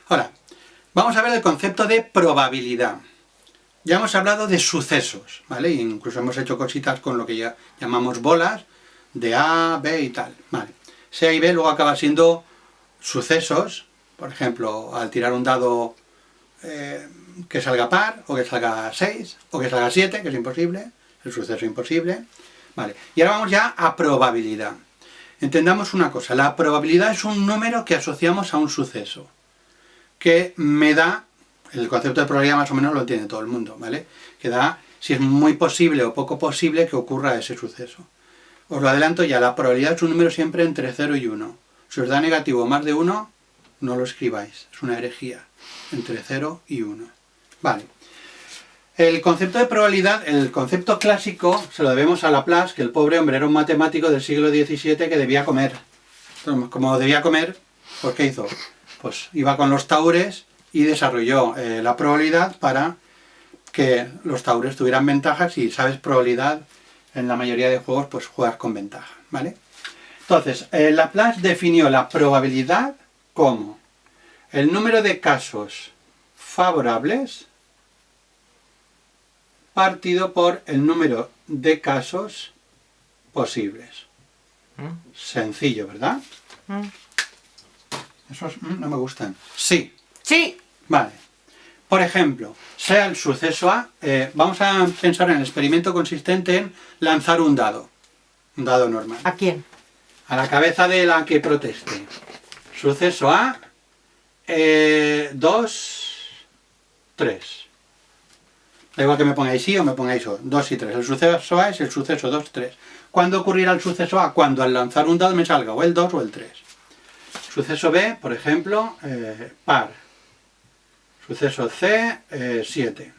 Ahora, vamos a ver el concepto de probabilidad. Ya hemos hablado de sucesos, ¿vale? Incluso hemos hecho cositas con lo que ya llamamos bolas, de A, B y tal, ¿vale? C, A y B luego acaba siendo sucesos, por ejemplo, al tirar un dado que salga par, o que salga 6, o que salga 7, que es imposible, el suceso imposible, ¿vale? Y ahora vamos ya a probabilidad. Entendamos una cosa, la probabilidad es un número que asociamos a un suceso, que me da, el concepto de probabilidad más o menos lo entiende todo el mundo, ¿vale? Que da si es muy posible o poco posible que ocurra ese suceso. Os lo adelanto ya, la probabilidad es un número siempre entre 0 y 1. Si os da negativo más de 1, no lo escribáis, es una herejía, entre 0 y 1. Vale. El concepto de probabilidad, el concepto clásico, se lo debemos a Laplace, que el pobre hombre era un matemático del siglo XVII que debía comer. Entonces, como debía comer, pues ¿qué hizo? Pues iba con los taures y desarrolló la probabilidad para que los taures tuvieran ventajas. Si sabes probabilidad, en la mayoría de juegos, pues juegas con ventaja, ¿vale? Entonces, Laplace definió la probabilidad como el número de casos favorables partido por el número de casos posibles. Sencillo, ¿verdad? Esos no me gustan. Sí. Sí. Vale. Por ejemplo, sea el suceso A, vamos a pensar en el experimento consistente en lanzar un dado normal. ¿A quién? A la cabeza de la que proteste. Suceso A, 2, 3. Da igual que me pongáis sí o me pongáis O, 2 y 3. El suceso A es el suceso 2, 3. ¿Cuándo ocurrirá el suceso A? Cuando al lanzar un dado me salga o el 2 o el 3. Suceso B, por ejemplo, par. Suceso C, 7.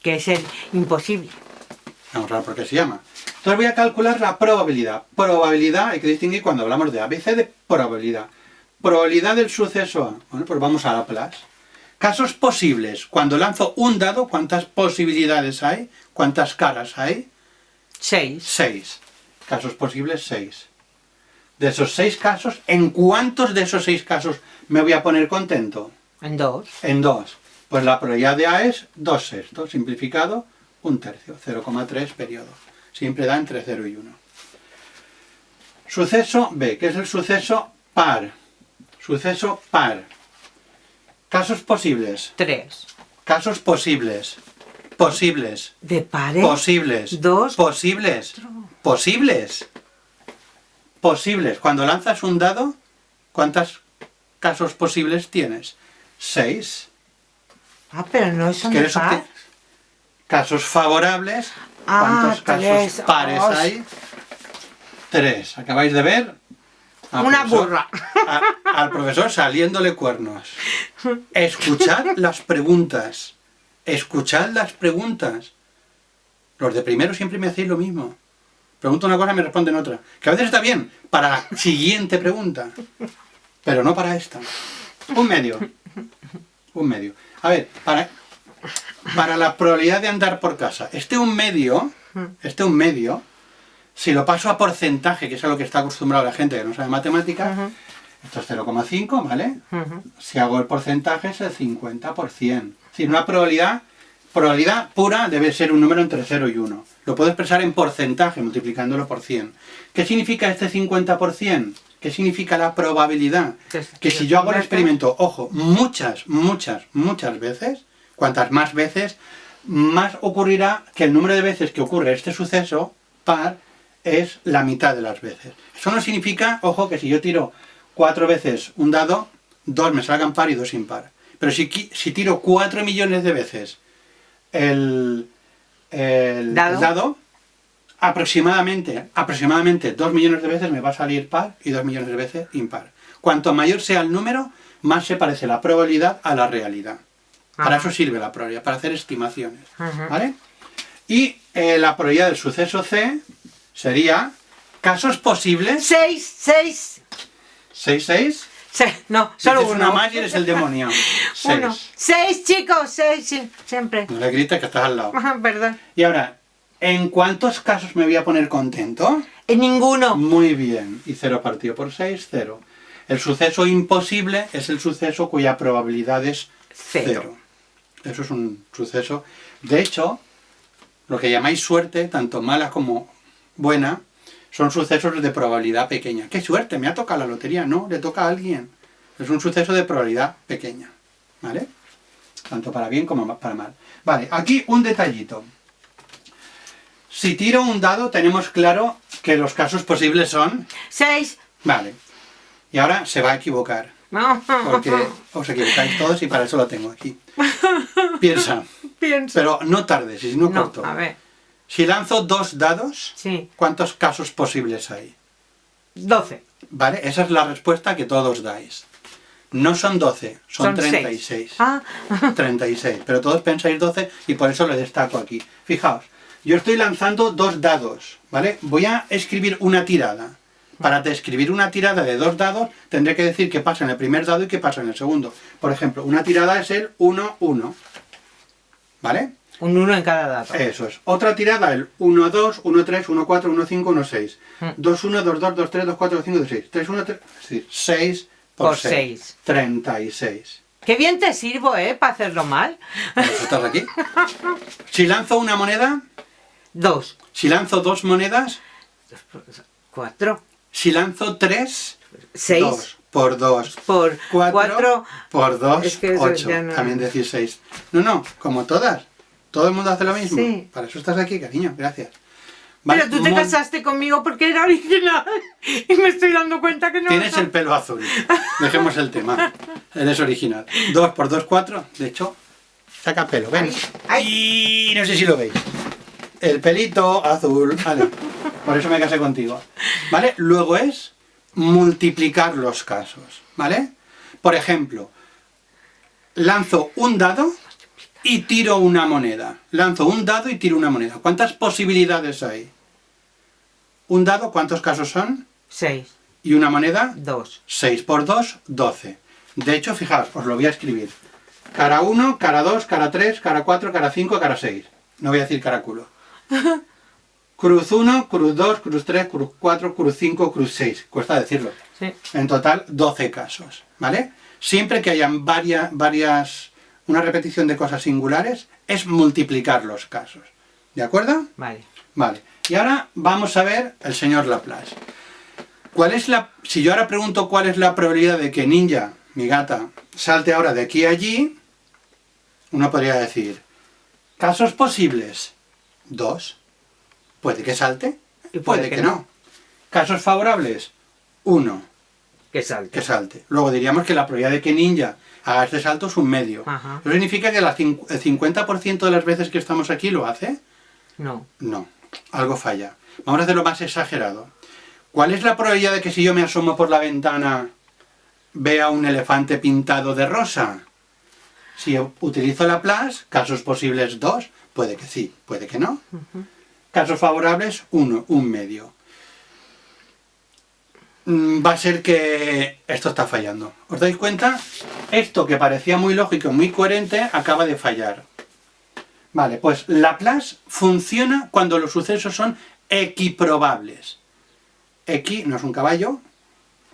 Que es el imposible. Vamos a ver por qué se llama. Entonces voy a calcular la probabilidad. Probabilidad, hay que distinguir cuando hablamos de A, B, C de probabilidad. Probabilidad del suceso A. Bueno, pues vamos a Laplace. Casos posibles. Cuando lanzo un dado, ¿cuántas posibilidades hay? ¿Cuántas caras hay? 6. 6. Casos posibles, 6. De esos 6 casos, ¿en cuántos de esos 6 casos me voy a poner contento? En 2. En 2. Pues la probabilidad de A es 2 sextos, simplificado, 1/3, 0,3 periodo. Siempre da entre 0 y 1. Suceso B, que es el suceso par. Suceso par. Casos posibles. 3. Casos posibles. Posibles. ¿De pares? Posibles. 2. Posibles. Posibles. Posibles. Cuando lanzas un dado, ¿cuántos casos posibles tienes? 6. Ah, pero no son de par. Casos favorables. ¿Cuántos casos pares hay? 3. ¿Acabáis de ver? Una burra. Al profesor saliéndole cuernos. Escuchad las preguntas. Escuchad las preguntas. Los de primero siempre me hacéis lo mismo. Pregunto una cosa y me responden otra. Que a veces está bien para la siguiente pregunta. Pero no para esta. Un medio. Un medio. A ver, para la probabilidad de andar por casa. Este un medio, si lo paso a porcentaje, que es a lo que está acostumbrado la gente que no sabe matemáticas, esto es 0,5, ¿vale? Si hago el porcentaje es el 50%. Es decir, una probabilidad pura debe ser un número entre 0 y 1. Lo puedo expresar en porcentaje, multiplicándolo por 100. ¿Qué significa este 50%? ¿Qué significa la probabilidad? Que si yo hago el experimento, ojo, muchas veces, cuantas más veces, más ocurrirá que el número de veces que ocurre este suceso par es la mitad de las veces. Eso no significa, ojo, que si yo tiro 4 veces un dado, 2 me salgan par y 2 impar. Pero si tiro 4 millones de veces el dado, aproximadamente 2 millones de veces me va a salir par y 2 millones de veces impar. Cuanto mayor sea el número, más se parece la probabilidad a la realidad. Para eso sirve la probabilidad, para hacer estimaciones. ¿Vale? Y la probabilidad del suceso C sería casos posibles. 6. 6. No, solo Dices uno. una más y eres el demonio. 6. 6, chicos, 6, sí, siempre. No le grites que estás al lado. Perdón. Y ahora, ¿en cuántos casos me voy a poner contento? En ninguno. Muy bien. Y 0 partido por 6, 0. El suceso imposible es el suceso cuya probabilidad es cero. Eso es un suceso. De hecho, lo que llamáis suerte, tanto mala como buena, son sucesos de probabilidad pequeña. ¡Qué suerte! Me ha tocado la lotería. No, le toca a alguien. Es un suceso de probabilidad pequeña. ¿Vale? Tanto para bien como para mal. Vale, aquí un detallito. Si tiro un dado, tenemos claro que los casos posibles son... 6. Vale. Y ahora se va a equivocar. Porque os equivocáis todos y para eso lo tengo aquí. Piensa. Pienso. Pero no tardes, si no No, corto. a ver. Si lanzo 2 dados, Sí. ¿cuántos casos posibles hay? 12. ¿Vale? Esa es la respuesta que todos dais. No son 12, son 36. 6. Ah. 36. Pero todos pensáis 12 y por eso lo destaco aquí. Fijaos, yo estoy lanzando 2 dados, ¿vale? Voy a escribir una tirada. Para describir una tirada de 2 dados, tendré que decir qué pasa en el primer dado y qué pasa en el segundo. Por ejemplo, una tirada es el 1-1. ¿Vale? Un 1 en cada dado. Eso es. Otra tirada, el 1-2, 1-3, 1-4, 1-5, 1-6. 2-1, 2-2, 2-3, 2-4, 2-5, 2-6. 3-1, 3... Es decir, 6 por 6. 36. Qué bien te sirvo, para hacerlo mal. ¿Pues estás aquí? Si lanzo una moneda, 2. si lanzo 2 monedas, 4. si lanzo 3, 6. 2 por 2 Por 4. por 2, Es que eso 8. ya no... También decir 6. No, como todas. Todo el mundo hace lo mismo. Sí. Para eso estás aquí, cariño. Gracias. Vale, Pero tú te casaste conmigo porque era original. Y me estoy dando cuenta que no. Tienes el pelo azul. Dejemos el tema. Eres original. 2 por 2, 4. De hecho, saca pelo. Ven. Y no sé si lo veis. El pelito azul. Vale. Por eso me casé contigo. ¿Vale? Luego es multiplicar los casos. ¿Vale? Por ejemplo, lanzo un dado y tiro una moneda. Lanzo un dado y tiro una moneda. ¿Cuántas posibilidades hay? Un dado, ¿cuántos casos son? 6. ¿Y una moneda? 2. 6 por 2, 12. De hecho, fijaos, os lo voy a escribir. Cara 1, cara 2, cara 3, cara 4, cara 5, cara 6. No voy a decir cara culo. Cruz 1, cruz 2, cruz 3, cruz 4, cruz 5, cruz 6. Cuesta decirlo. Sí. En total, 12 casos. ¿Vale? Siempre que hayan una repetición de cosas singulares, es multiplicar los casos. ¿De acuerdo? Vale. Vale. Y ahora vamos a ver el señor Laplace. Si yo ahora pregunto cuál es la probabilidad de que Ninja, mi gata, salte ahora de aquí a allí, uno podría decir, casos posibles, 2. Puede que salte Y puede que no. Casos favorables, 1. Que salte. Que salte. Luego diríamos que la probabilidad de que Ninja haga este salto es un medio. Ajá. ¿Eso significa que el 50% de las veces que estamos aquí lo hace? No. No, algo falla. Vamos a hacerlo más exagerado. ¿Cuál es la probabilidad de que si yo me asomo por la ventana vea un elefante pintado de rosa? Si utilizo Laplace, casos posibles 2, puede que sí, puede que no. Casos favorables 1, un medio. Va a ser que esto está fallando. ¿Os dais cuenta? Esto que parecía muy lógico y muy coherente acaba de fallar. Vale, pues Laplace funciona cuando los sucesos son equiprobables. Equi no es un caballo,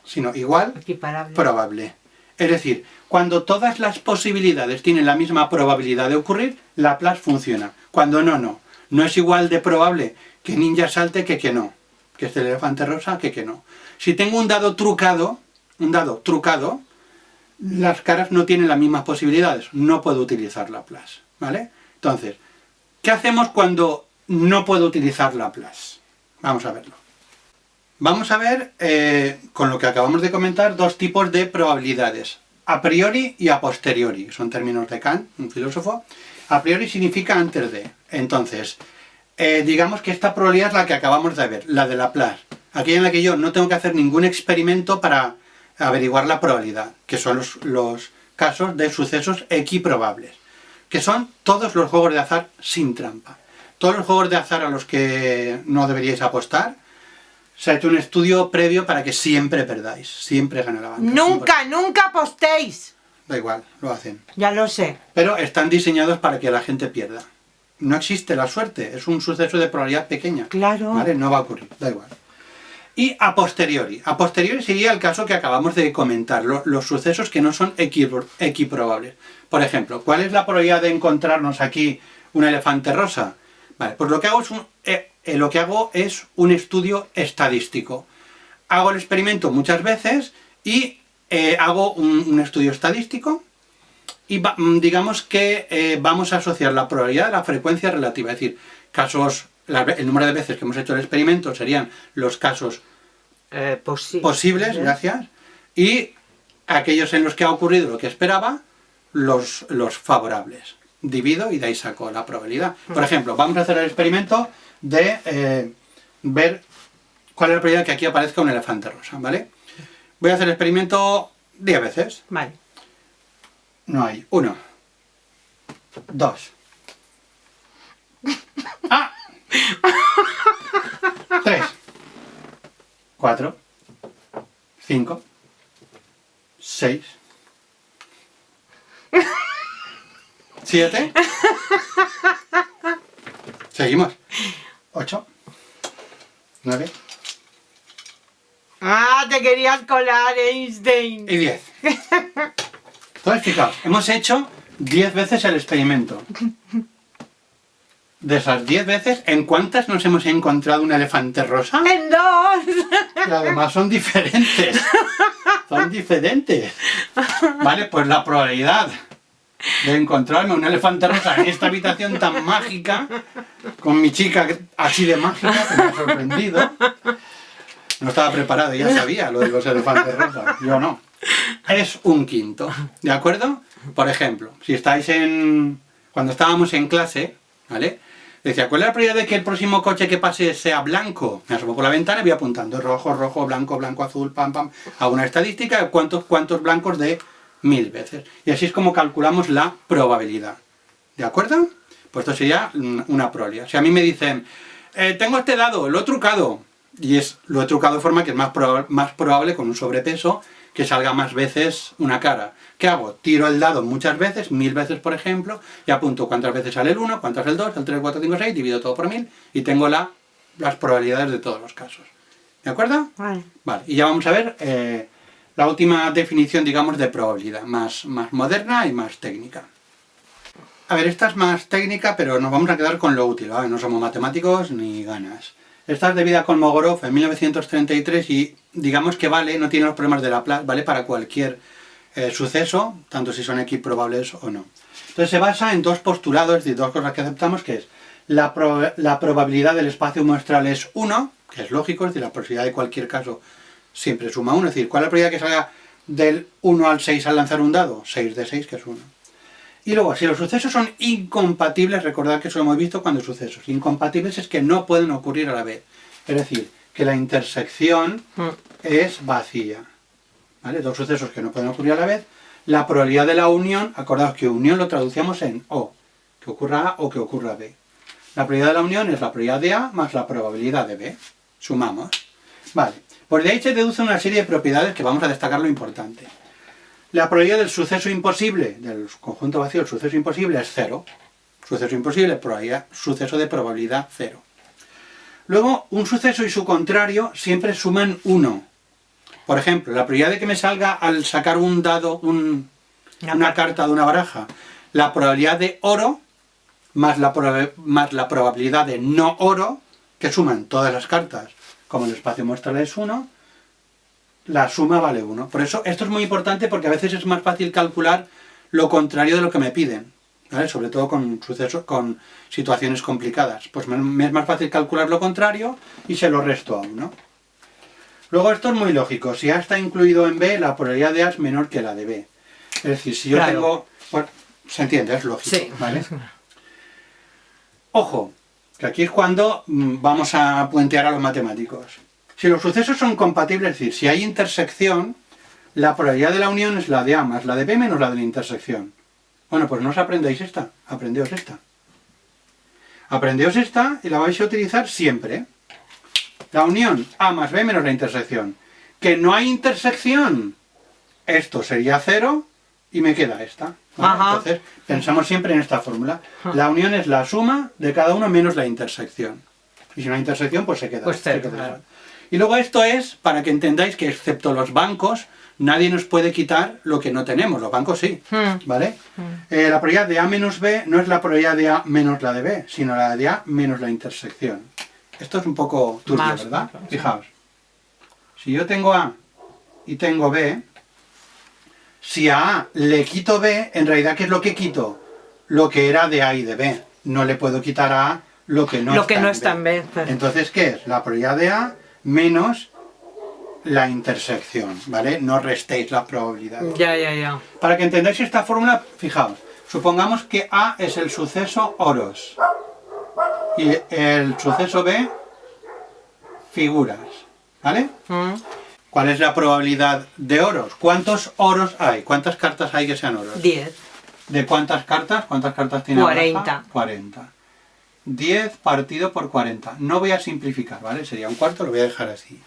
sino igual, Equiparable. probable. Es decir, cuando todas las posibilidades tienen la misma probabilidad de ocurrir, Laplace funciona. Cuando no. No es igual de probable que Ninja salte que no. Que es el elefante rosa que no. Si tengo un dado trucado, las caras no tienen las mismas posibilidades. No puedo utilizar Laplace. ¿Vale? Entonces, ¿qué hacemos cuando no puedo utilizar Laplace? Vamos a verlo. Vamos a ver, con lo que acabamos de comentar, 2 tipos de probabilidades. A priori y a posteriori. Son términos de Kant, un filósofo. A priori significa antes de. Entonces, digamos que esta probabilidad es la que acabamos de ver, la de Laplace. Aquella en la que yo no tengo que hacer ningún experimento para averiguar la probabilidad, que son los casos de sucesos equiprobables, que son todos los juegos de azar sin trampa. Todos los juegos de azar a los que no deberíais apostar, se ha hecho un estudio previo para que siempre perdáis, siempre gana la banca. Nunca apostéis. Da igual, lo hacen. Ya lo sé. Pero están diseñados para que la gente pierda. No existe la suerte, es un suceso de probabilidad pequeña. Claro. ¿Vale? No va a ocurrir, da igual. Y a posteriori. A posteriori sería el caso que acabamos de comentar, los sucesos que no son equiprobables. Por ejemplo, ¿cuál es la probabilidad de encontrarnos aquí un elefante rosa? Vale, pues lo que hago es un estudio estadístico. Hago el experimento muchas veces y hago un estudio estadístico y digamos que vamos a asociar la probabilidad a la frecuencia relativa. Es decir, el número de veces que hemos hecho el experimento serían los casos posibles, gracias, y aquellos en los que ha ocurrido lo que esperaba, los favorables. Divido y de ahí saco la probabilidad. Por ejemplo, vamos a hacer el experimento de ver cuál es la probabilidad que aquí aparezca un elefante rosa, ¿vale? Voy a hacer el experimento 10 veces. Vale. No hay. 1, 2. ¡Ah! 3, 4, 5, 6, 7. Seguimos. 8, 9. Ah, te querías colar, Einstein. Y 10. Entonces, fijaos, hemos hecho 10 veces el experimento. De esas 10 veces, ¿en cuántas nos hemos encontrado un elefante rosa? En 2. Y además son diferentes. Son diferentes. Vale, pues la probabilidad de encontrarme un elefante rosa en esta habitación tan mágica, con mi chica así de mágica, que me ha sorprendido. No estaba preparado, ya sabía lo de los elefantes rosas. Yo no. Es 1/5. ¿De acuerdo? Por ejemplo, si estáis cuando estábamos en clase, ¿vale? Decía, ¿cuál es la probabilidad de que el próximo coche que pase sea blanco? Me asomo por la ventana y voy apuntando rojo, rojo, blanco, blanco, azul, pam, pam. Hago una estadística de cuántos blancos de 1000 veces. Y así es como calculamos la probabilidad. ¿De acuerdo? Pues esto sería una probabilidad. Si a mí me dicen, tengo este dado, lo he trucado. Y lo he trucado de forma que es más probable con un sobrepeso que salga más veces una cara. ¿Qué hago? Tiro el dado muchas veces, 1000 veces por ejemplo, y apunto cuántas veces sale el 1, cuántas el 2, el 3, 4, 5, 6, divido todo por 1000 y tengo las probabilidades de todos los casos. ¿De acuerdo? Vale. Vale, y ya vamos a ver la última definición, digamos, de probabilidad, más moderna y más técnica. A ver, esta es más técnica, pero nos vamos a quedar con lo útil, ¿vale? No somos matemáticos ni ganas. Esta es de vida con Kolmogorov en 1933 y digamos que no tiene los problemas de Laplace, vale para cualquier suceso, tanto si son equiprobables o no. Entonces se basa en dos postulados, es decir, dos cosas que aceptamos, que es la probabilidad del espacio muestral es 1, que es lógico, es decir, la posibilidad de cualquier caso siempre suma 1, es decir, ¿cuál es la probabilidad que salga del 1 al 6 al lanzar un dado? 6 de 6, que es 1. Y luego, si los sucesos son incompatibles, recordad que eso lo hemos visto cuando sucesos. Incompatibles es que no pueden ocurrir a la vez. Es decir, que la intersección es vacía. ¿Vale? Dos sucesos que no pueden ocurrir a la vez. La probabilidad de la unión, acordaos que unión lo traducíamos en O, que ocurra A o que ocurra B. La probabilidad de la unión es la probabilidad de A más la probabilidad de B. Sumamos. Vale, pues de ahí se deduce una serie de propiedades que vamos a destacar lo importante. La probabilidad del suceso imposible, del conjunto vacío del suceso imposible es 0. Suceso imposible, suceso de probabilidad 0. Luego, un suceso y su contrario siempre suman 1. Por ejemplo, la probabilidad de que me salga al sacar un dado, una carta de una baraja, la probabilidad de oro más la probabilidad de no oro, que suman todas las cartas, como el espacio muestral es 1, la suma vale 1. Por eso esto es muy importante porque a veces es más fácil calcular lo contrario de lo que me piden, ¿vale? Sobre todo con situaciones complicadas. Pues me es más fácil calcular lo contrario y se lo resto a 1. Luego esto es muy lógico. Si A está incluido en B, la probabilidad de A es menor que la de B. Es decir, si yo tengo... Bueno, se entiende, es lógico, sí. ¿Vale? Ojo, que aquí es cuando vamos a puentear a los matemáticos. Si los sucesos son compatibles, es decir, si hay intersección, la probabilidad de la unión es la de A más la de B menos la de la intersección. Bueno, pues no os aprendéis esta, aprendeos esta. Aprendeos esta y la vais a utilizar siempre. La unión A más B menos la intersección. Que no hay intersección, esto sería 0 y me queda esta. ¿Vale? Entonces, pensamos siempre en esta fórmula. La unión es la suma de cada uno menos la intersección. Y si no hay intersección, pues se queda. Pues 0. Y luego esto es, para que entendáis que excepto los bancos, nadie nos puede quitar lo que no tenemos, los bancos sí, ¿vale? La probabilidad de A menos B no es la probabilidad de A menos la de B, sino la de A menos la intersección. Esto es un poco turbio, Más, ¿verdad? claro, Fijaos, si yo tengo A y tengo B, si a A le quito B, en realidad, ¿qué es lo que quito? Lo que era de A y de B. No le puedo quitar a A lo que no está en B. Pero- Entonces, ¿qué es? La probabilidad de A menos la intersección, ¿vale? No restéis la probabilidad. Ya. Para que entendáis esta fórmula, fijaos, supongamos que A es el suceso oros y el suceso B, figuras, ¿vale? ¿Cuál es la probabilidad de oros? ¿Cuántos oros hay? ¿Cuántas cartas hay que sean oros? 10. ¿De cuántas cartas? ¿Cuántas cartas tiene la 40. baraja? 40. 10 partido por 40. No voy a simplificar, ¿vale? Sería un cuarto, lo voy a dejar así.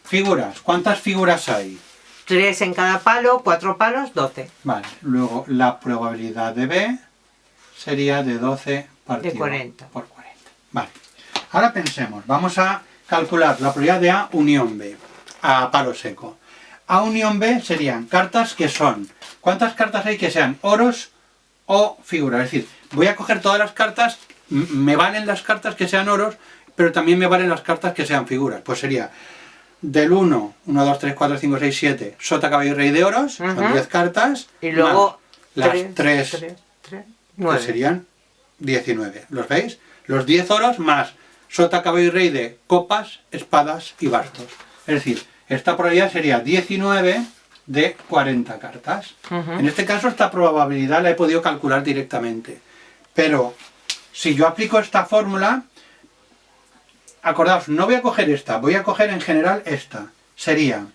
Figuras. ¿Cuántas figuras hay? 3 en cada palo, 4 palos, 12. Vale. Luego, la probabilidad de B sería de 12 partido De 40. por 40. Vale. Ahora pensemos. Vamos a calcular la probabilidad de A unión B. A palo seco. A unión B serían cartas que son... ¿Cuántas cartas hay que sean oros o figuras? Es decir, voy a coger todas las cartas, me valen las cartas que sean oros, pero también me valen las cartas que sean figuras. Pues sería del 1, 2, 3, 4, 5, 6, 7, sota, caballo y rey de oros, son 10 cartas. Y luego más las 3, 9. que serían 19. ¿Los veis? Los 10 oros más sota, caballo y rey de copas, espadas y bastos. Es decir, esta probabilidad sería 19 de 40 cartas. En este caso esta probabilidad la he podido calcular directamente. Pero si yo aplico esta fórmula, acordaos, no voy a coger esta, voy a coger en general esta. Sería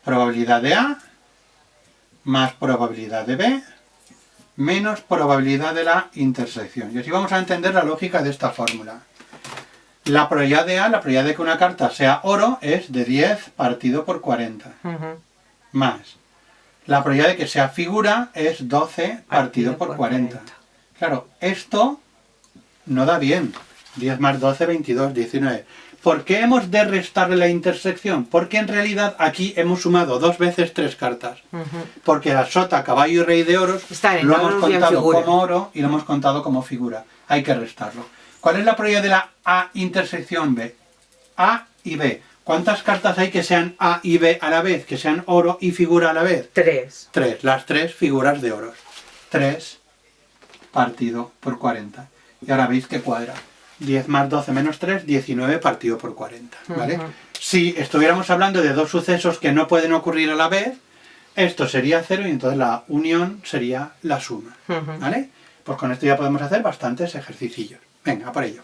probabilidad de A más probabilidad de B menos probabilidad de la intersección. Y así vamos a entender la lógica de esta fórmula. La probabilidad de A, la probabilidad de que una carta sea oro, es de 10 partido por 40. Más. La probabilidad de que sea figura es 12 partido por 40. Claro, esto no da bien. 10 más 12, 22, 19. ¿Por qué hemos de restarle la intersección? Porque en realidad aquí hemos sumado 2 veces 3 cartas. Porque la sota, caballo y rey de oros lo hemos contado como oro y lo hemos contado como figura. Hay que restarlo. ¿Cuál es la probabilidad de la A intersección B? A y B. ¿Cuántas cartas hay que sean A y B a la vez? Que sean oro y figura a la vez. 3. 3. Las 3 figuras de oros. 3 partido por 40. Y ahora veis que cuadra. 10 más 12 menos 3, 19 partido por 40. ¿Vale? Si estuviéramos hablando de dos sucesos que no pueden ocurrir a la vez, esto sería 0 y entonces la unión sería la suma. ¿Vale? Pues con esto ya podemos hacer bastantes ejercicios. Venga, a por ello.